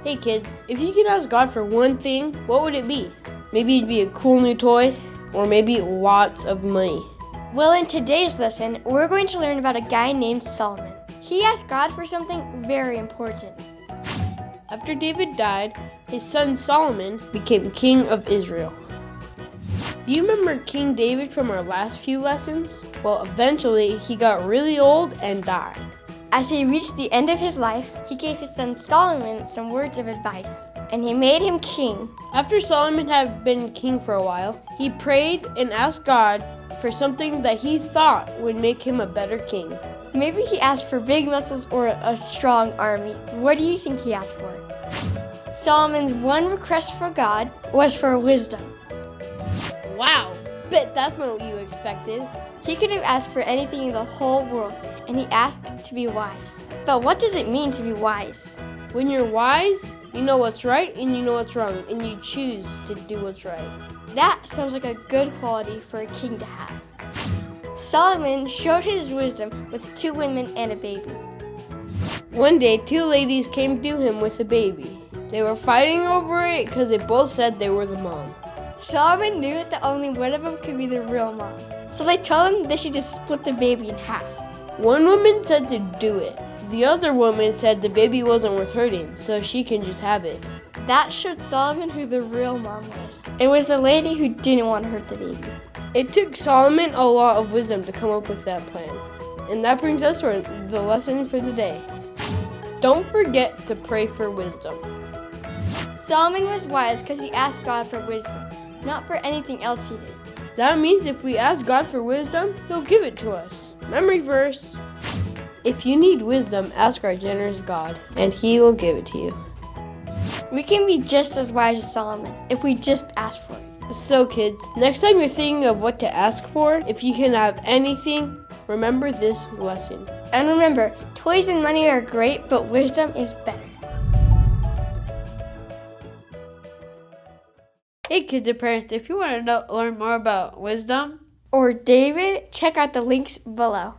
Hey kids, if you could ask God for one thing, what would it be? Maybe it'd be a cool new toy, or maybe lots of money. Well, in today's lesson, we're going to learn about a guy named Solomon. He asked God for something very important. After David died, his son Solomon became king of Israel. Do you remember King David from our last few lessons? Well, eventually he got really old and died. As he reached the end of his life, he gave his son Solomon some words of advice, and he made him king. After Solomon had been king for a while, he prayed and asked God for something that he thought would make him a better king. Maybe he asked for big muscles or a strong army. What do you think he asked for? Solomon's one request for God was for wisdom. Wow, bet that's not what you expected. He could have asked for anything in the whole world, and he asked to be wise. But what does it mean to be wise? When you're wise, you know what's right and you know what's wrong, and you choose to do what's right. That sounds like a good quality for a king to have. Solomon showed his wisdom with 2 women and a baby. One day, 2 ladies came to him with a baby. They were fighting over it because they both said they were the mom. Solomon knew that only one of them could be the real mom, so they told him they should just split the baby in half. One woman said to do it. The other woman said the baby wasn't worth hurting, so she can just have it. That showed Solomon who the real mom was. It was the lady who didn't want to hurt the baby. It took Solomon a lot of wisdom to come up with that plan. And that brings us to the lesson for the day. Don't forget to pray for wisdom. Solomon was wise because he asked God for wisdom, not for anything else he did. That means if we ask God for wisdom, He'll give it to us. Memory verse. If you need wisdom, ask our generous God, and He will give it to you. We can be just as wise as Solomon if we just ask for it. So kids, next time you're thinking of what to ask for, if you can have anything, remember this lesson. And remember, toys and money are great, but wisdom is better. Hey kids and parents, if you want to learn more about wisdom Or David, check out the links below.